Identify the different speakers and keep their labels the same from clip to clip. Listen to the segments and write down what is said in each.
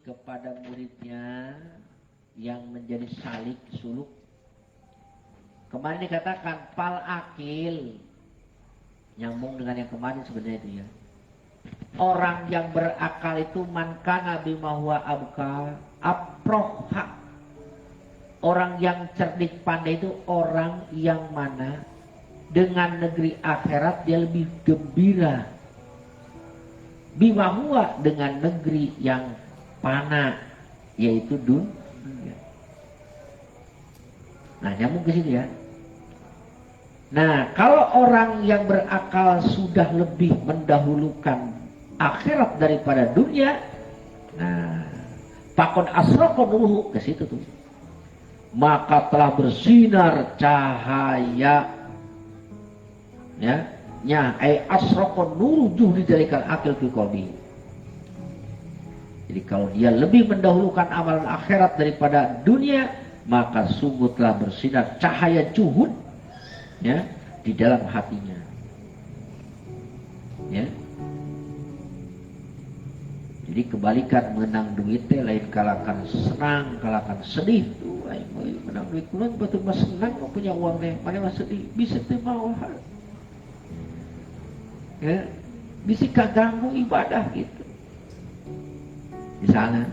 Speaker 1: kepada muridnya yang menjadi salik suluk. Kemarin dikatakan pal akil, nyambung dengan yang kemarin sebenarnya itu ya. Orang yang berakal itu man kana bima huwa abka aproha. Orang yang cerdik pandai itu orang yang mana dengan negeri akhirat dia lebih gembira. Bima huwa dengan negeri yang fana, yaitu dunia. Nah, nyambung ke situ ya. Nah, kalau orang yang berakal sudah lebih mendahulukan akhirat daripada dunia, nah, pakon asraqon ruhu ke situ tuh. Maka telah bersinar cahaya ya, asraqon nuru juhdi dalikal akil fi qalbi. Jadi kalau dia lebih mendahulukan amalan akhirat daripada dunia, maka sungguh telah bersinar cahaya juhud ya di dalam hatinya. Ya. Jadi kebalikan menang duit teh lain kalakan senang, kalakan sedih tuh. Aing menang duit kunaon betul mah senang punya uang teh, mana mah sedih, bisa teh mau. Ya, bisa kaganggu ibadah gitu. Misalnya.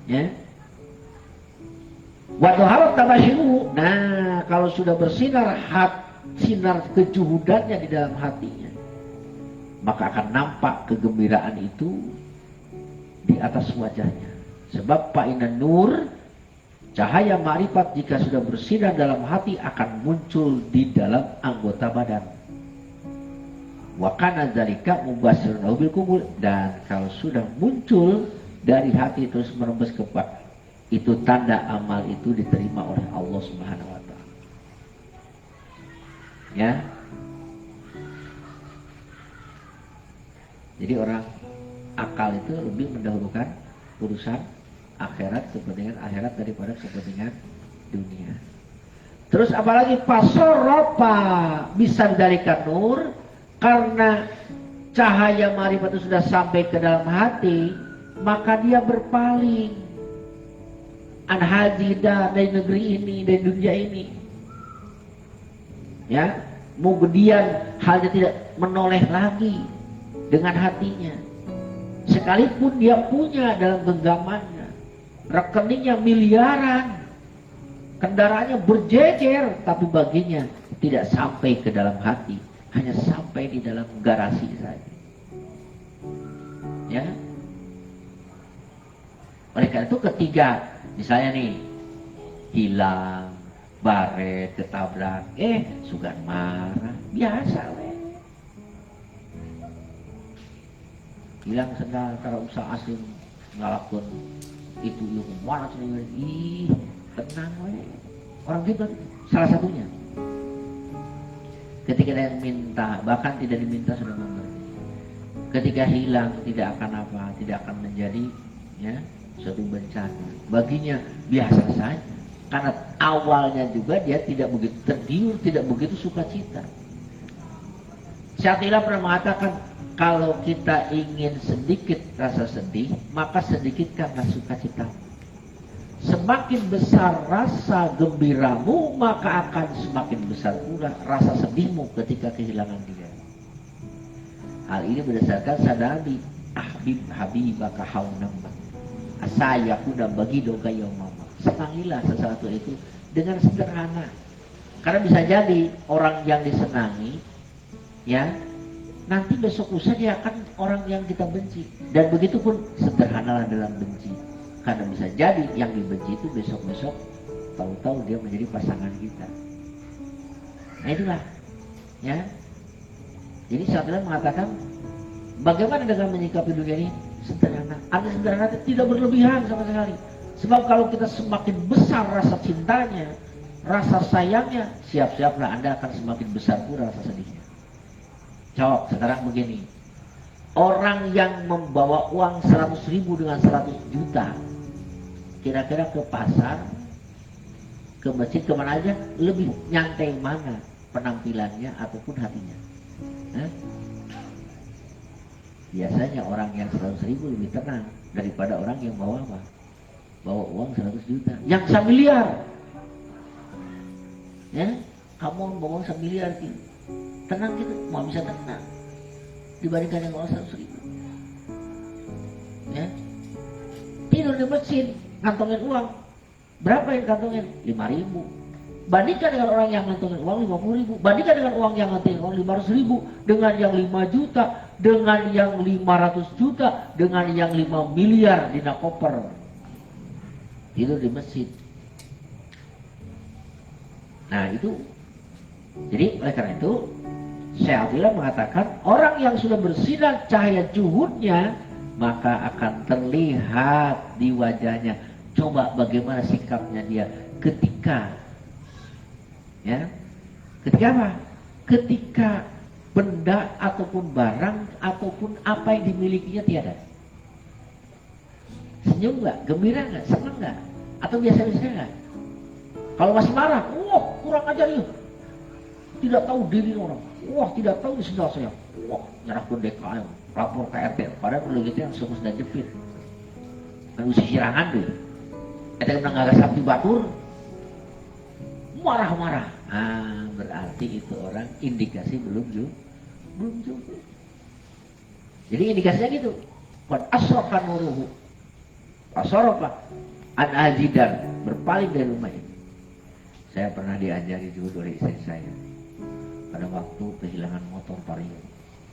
Speaker 1: Ya. Waktu harap tabashiru. Nah, kalau sudah bersinar sinar kejuhudannya di dalam hatinya, maka akan nampak kegembiraan itu di atas wajahnya. Sebab fa'inan nur, cahaya ma'rifat jika sudah bersinar dalam hati akan muncul di dalam anggota badan. Wa kana dzalika mubashirun bil qubul, dan kalau sudah muncul dari hati terus merembes ke badan, itu tanda amal itu diterima oleh Allah Subhanahu wa taala. Ya. Jadi orang akal itu lebih mendahulukan urusan akhirat, kepentingan akhirat daripada kepentingan dunia. Terus apalagi pasoropa bisa didalikan nur, karena cahaya ma'rifat itu sudah sampai ke dalam hati, maka dia berpaling an hajidah dari negeri ini, dari dunia ini. Ya, kemudian halnya tidak menoleh lagi dengan hatinya. Sekalipun dia punya dalam genggamannya, rekeningnya miliaran, kendaraannya berjejer, tapi baginya tidak sampai ke dalam hati, hanya sampai di dalam garasi saja. Ya. Oleh karena itu ketiga, misalnya nih, hilang, baret, ketabrak, sugan marah, biasa weh. Hilang sendal, kalau usaha asing ngalakun itu mana sih, tenang weh. Orang gitu, salah satunya. Ketika ada yang minta, bahkan tidak diminta sudah memberi. Ketika hilang tidak akan apa, tidak akan menjadi ya suatu bencana. Baginya biasa saja. Karena awalnya juga dia tidak begitu tergiur, tidak begitu sukacita. Syatilah pernah mengatakan, kalau kita ingin sedikit rasa sedih, maka sedikitkanlah sukacita. Semakin besar rasa gembiramu, maka akan semakin besar pula rasa sedihmu ketika kehilangan dia. Hal ini berdasarkan sadari habibaka haunamba asayaku dan bagi doga yaumama. Senangilah sesuatu itu dengan sederhana. Karena bisa jadi orang yang disenangi, ya, nanti besok lusa dia akan orang yang kita benci. Dan begitu pun sederhanalah dalam benci. Karena bisa jadi yang dibenci itu besok-besok tahu-tahu dia menjadi pasangan kita. Nah itulah, ya. Jadi Syatilah mengatakan, bagaimana dengan menyikapi dunia ini? Sederhana. Arti sederhana tidak berlebihan sama sekali. Sebab kalau kita semakin besar rasa cintanya, rasa sayangnya, siap-siaplah Anda akan semakin besar pula rasa sedihnya. Jawab sekarang begini, orang yang membawa uang 100.000 dengan 100 juta, kira-kira ke pasar, ke masjid, kemana aja, lebih nyantai mana penampilannya ataupun hatinya? Biasanya orang yang 100.000 lebih tenang daripada orang yang bawa apa? Bawa uang 100 juta. Yang 1 miliar. Ya, kamu bawa 1 miliar gitu. Tenang gitu, mau bisa tenang. Dibandingkan yang bawa 100.000. Ya. Tidur di masjid, kantongin uang. Berapa yang kantongin? 5.000. Bandingkan dengan orang yang ngantongin uang 50.000. Bandingkan dengan uang yang ngantongin uang 500.000. Dengan yang 5 juta. Dengan yang 500 juta. Dengan yang 5 miliar di koper. Tidur di masjid. Nah itu. Jadi oleh karena itu Syekh Abdullah mengatakan orang yang sudah bersinar cahaya juhudnya maka akan terlihat di wajahnya. Coba bagaimana sikapnya dia ketika ketika apa? Ketika benda ataupun barang ataupun apa yang dimilikinya tiada. Senyum nggak? Gembira nggak? Senang nggak? Atau biasa-biasa nggak? Kalau masih marah, wah kurang ajar ya. Tidak tahu diri orang. Wah tidak tahu di sendal saya. Wah nyerah ke DKM, lapor ke RT. Padahal perlu gitu yang semua sudah jepit. Kan usia sirangan deh. Kita kena nggak sapi batur. Marah-marah. Ah berarti itu orang indikasi belum juga. Jadi indikasinya gitu. Qad asrafa nuruhu. Asrafa an ajidan, berpaling dari rumah ini. Saya pernah diajari juga oleh istri saya. Pada waktu kehilangan motor Vario.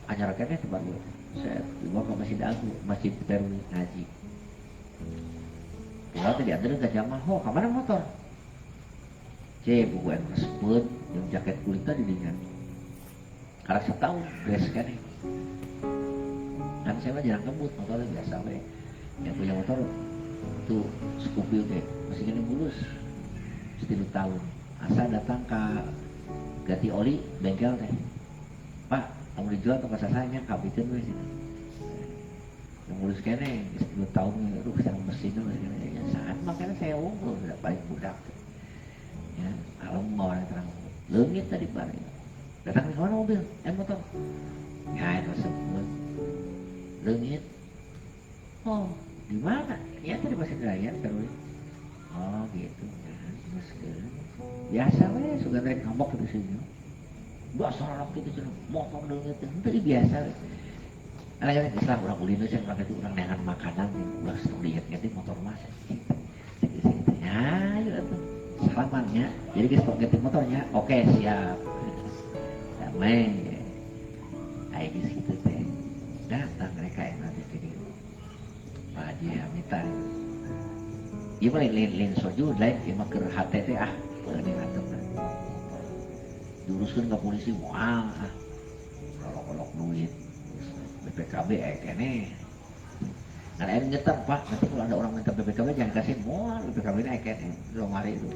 Speaker 1: Anyar kene tempat gue. Saya dibawa ke Masjid Agung, Masjid Perwi ngaji. Pulau tadi ada nggak jamaah, oh kemana motor? Buku yang tersebut, yang jaket kulit tadi dengan. Karena saya tahu dress kan ini. Dan saya mah jarang kebut, motornya biasa we. Yang punya motor itu Scorpio deh, masih gini mulus. 7 tahun. Asal datang ke ganti oli bengkel teh. Pak, kamu dijual atau kasasanya kabiteun we sih. Yang mulus kene 10 tahun aduh sareng mesinnya ya saat makanya saya unggul udah paling budak. Ya, alam mau terang. Leungit tadi bareng. Datang ke mana mobil? Motor. Ya, itu sebut. Leungit. Oh, di mana? Ya tadi Pasir Raya terus. Oh, gitu. Biasa we suka naik ngambek di sini. Biasa orang gitu motor leungit itu biasa we. Karena Islam orang ulinu sih orang itu orang dengan makanan udah sering diingat-ingat motor mas. Ya, itu salamannya. Jadi kita ganti motornya. Oke, siap. Damai. Kayak gitu teh. Datang mereka yang nanti video. Pak Haji Hamita. Iya mah lain soju lain ieu mah keur hate teh ini atep. Diuruskeun ka polisi moal kolok-kolok duit. BPKB kene. Nah, air nyetar Pak, nanti kalau ada orang minta BPKB jangan kasih moal, BPKB ini kene, lomari itu.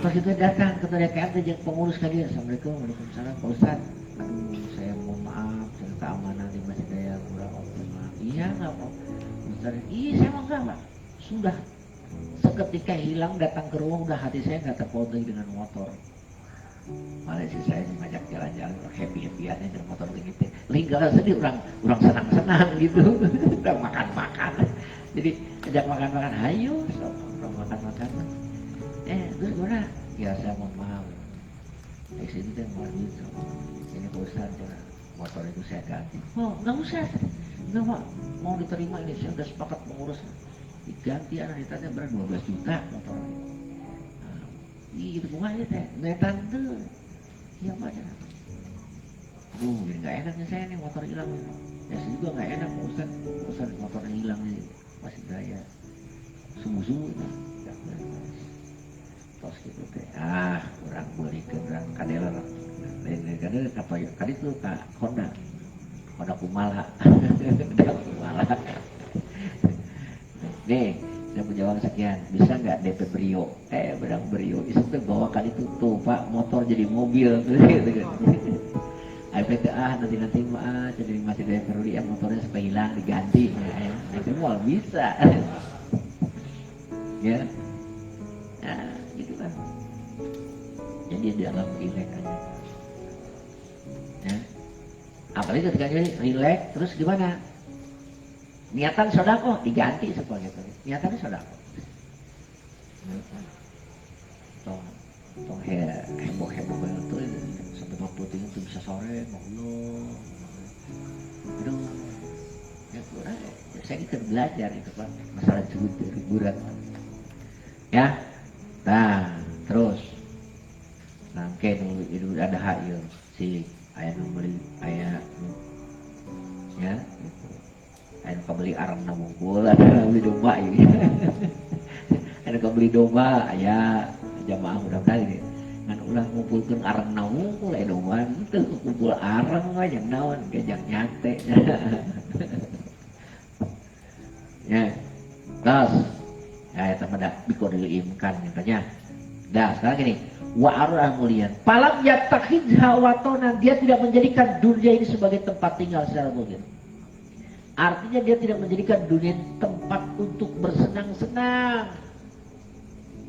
Speaker 1: Pas itu datang ke DKM jeung pengurus ka dia. Assalamualaikum, waalaikumsalam Pak Ustad. Aduh, saya mohon maaf, saya keamanan di Masjid Raya kurang optimal. Iya enggak Pak. Ustad, iya saya mah enggak Pak. Sudah seketika hilang datang ke rumah udah hati saya enggak terpaut lagi dengan motor. Malah sih saya ngajak jalan-jalan happy-happy-annya dengan motor begitu. Linggal sedih orang senang-senang gitu. Udah makan-makan. Jadi ajak makan-makan, ayo sok orang makan-makan. Terus gimana? Ya saya mohon maaf. Di sini kan mau gitu. Ini Pak Ustaz, motor itu saya ganti. Oh, enggak usah. Enggak mau diterima ini saya udah sepakat pengurus. Diganti anak ditanya berapa 12 juta motor. Iya, itu aja teh, netan tuh, iya aja. Jadi nggak enaknya saya nih motor hilang. Ya saya juga nggak enak Ustaz motornya hilang nih, masih gaya, sungguh-sungguh nih, tos gitu teh. Kurang beli ke kurang kadeler, kadeler apa ya? Kali itu kak Honda Kumala, Kumala. Nih. Saya punya uang sekian, bisa nggak DP Brio? Berang Brio, itu bawa kali itu tuh Pak, motor jadi mobil, gitu kan. IPT nanti jadi masih dari Feruli ya motornya supaya hilang diganti, itu mau bisa, ya, nah gitu kan. Jadi dalam ilek aja, ya. Apalagi ketika jadi relax, terus gimana? Niatan sodako diganti sebagai itu. Niatan sodako. Tong heboh itu sampai 50 itu bisa sore, ngobrol. Aduh, ya kurang. Saya kita belajar itu Pak, masalah hiburan. Ya, nah terus, nangke dulu Idul Adha ya, si ayah beli ayah, ya, ayah beli arang namungkul, ada beli domba ini, ada beli domba, ayah jamaah mudah-mudahan ini. Ngan ulah ngumpulkeun arang namungkul, domba itu kumpul arang aja naon, gajang nyate. Ya, terus, ya itu pada bikodil imkan katanya. Dah sekarang gini, wa arul mulian. Palam yattakhidha hawatona, dia tidak menjadikan dunia ini sebagai tempat tinggal secara mungkin. Artinya dia tidak menjadikan dunia ini tempat untuk bersenang-senang.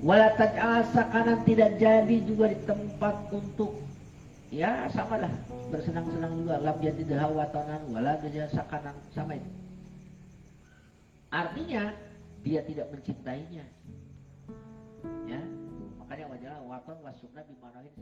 Speaker 1: Wala taj'al sakanan, tidak jadi juga di tempat untuk ya sama lah bersenang-senang juga. Lam yatidha hawatonan wala taj'al sakanan, sama itu. Artinya dia tidak mencintainya, ya makanya wajar waton wasukna bimanahin